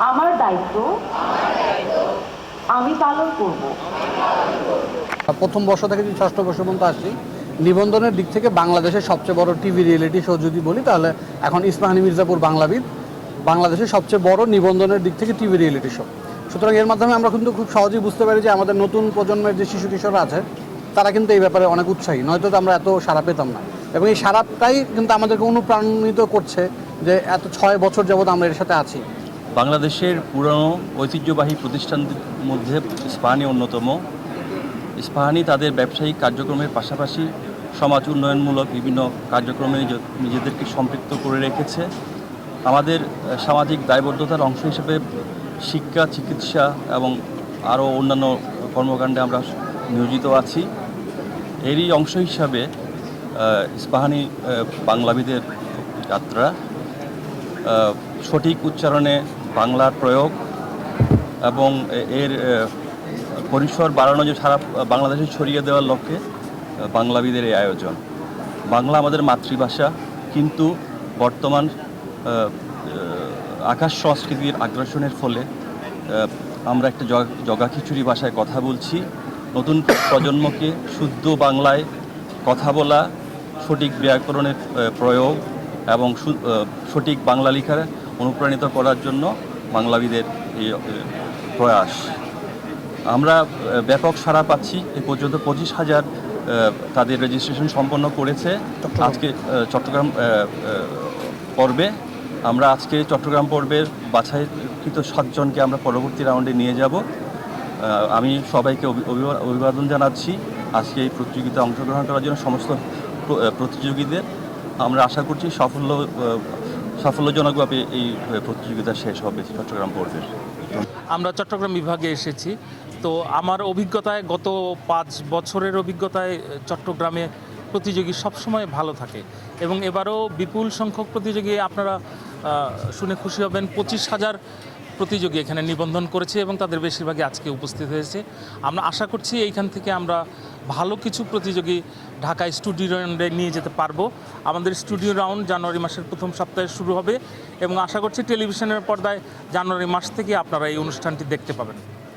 আমার দায়িত্ব আমি পালন করব। প্রথম বর্ষ থেকে যদি ষষ্ঠ বর্ষ পর্যন্ত আসি, নিবন্ধনের দিক থেকে বাংলাদেশের সবচেয়ে বড় টিভি রিয়েলিটি শো যদি বলি, তাহলে এখন ইস্পাহানি মির্জাপুর বাংলাবিদ বাংলাদেশের সবচেয়ে বড় নিবন্ধনের দিক থেকে টিভি রিয়েলিটি শো। সুতরাং এর মাধ্যমে আমরা কিন্তু খুব সহজেই বুঝতে পারি যে আমাদের নতুন প্রজন্মের যে শিশু কিশোররা আছে তারা কিন্তু এই ব্যাপারে অনেক উৎসাহী, নয়তো আমরা এত সাড়া পেতাম না। এবং এই সাড়াটাই কিন্তু আমাদেরকে অনুপ্রাণিত করছে যে এত 6 বছর যাবৎ আমরা এর সাথে আছি। বাংলাদেশের পুরনো ঐতিহ্যবাহী প্রতিষ্ঠানদের মধ্যে ইস্পাহানি অন্যতম। ইস্পাহানি তাদের ব্যবসায়িক কার্যক্রমের পাশাপাশি সমাজ উন্নয়নমূলক বিভিন্ন কার্যক্রমে নিজেদেরকে সম্পৃক্ত করে রেখেছে। আমাদের সামাজিক দায়বদ্ধতার অংশ হিসেবে শিক্ষা, চিকিৎসা এবং আরও অন্যান্য কর্মকাণ্ডে আমরা নিয়োজিত আছি। এরই অংশ হিসাবে ইস্পাহানি বাংলাবিদের যাত্রা সঠিক উচ্চারণে বাংলার প্রয়োগ এবং এর পরিসর বাড়ানো যে সারা বাংলাদেশে ছড়িয়ে দেওয়ার লক্ষ্যে বাংলাবিদের এই আয়োজন। বাংলা আমাদের মাতৃভাষা, কিন্তু বর্তমান আকাশ সংস্কৃতির আগ্রাসনের ফলে আমরা একটা জগা খিচুড়ি ভাষায় কথা বলছি। নতুন প্রজন্মকে শুদ্ধ বাংলায় কথা বলা, সঠিক ব্যাকরণের প্রয়োগ এবং সঠিক বাংলা লেখার অনুপ্রাণিত করার জন্য বাংলাবিদের এই প্রয়াস। আমরা ব্যাপক সাড়া পাচ্ছি। এ পর্যন্ত 25,000 তাদের রেজিস্ট্রেশন সম্পন্ন করেছে আজকে চট্টগ্রাম পর্বে। আমরা আজকে চট্টগ্রাম পর্বের বাছাইকৃত 7 জনকে আমরা পরবর্তী রাউন্ডে নিয়ে যাব। আমি সবাইকে অভিবাদন জানাচ্ছি আজকে এই প্রতিযোগিতায় অংশগ্রহণ করার জন্য সমস্ত প্রতিযোগীদের। আমরা আশা করছি সাফল্যজনকভাবে এই প্রতিযোগিতা শেষ হবে চট্টগ্রাম পর্বের। আমরা চট্টগ্রাম বিভাগে এসেছি, তো আমার অভিজ্ঞতায় গত 5 বছরের অভিজ্ঞতায় চট্টগ্রামে প্রতিযোগী সবসময় ভালো থাকে এবং এবারও বিপুল সংখ্যক প্রতিযোগী, আপনারা শুনে খুশি হবেন, 25,000 প্রতিযোগী এখানে নিবন্ধন করেছে এবং তাদের বেশিরভাগই আজকে উপস্থিত হয়েছে। আমরা আশা করছি এইখান থেকে আমরা ভালো কিছু প্রতিযোগী ঢাকায় স্টুডিও রাউন্ডে নিয়ে যেতে পারবো। আমাদের স্টুডিও রাউন্ড জানুয়ারি মাসের প্রথম সপ্তাহে শুরু হবে এবং আশা করছি টেলিভিশনের পর্দায় জানুয়ারি মাস থেকে আপনারা এই অনুষ্ঠানটি দেখতে পাবেন।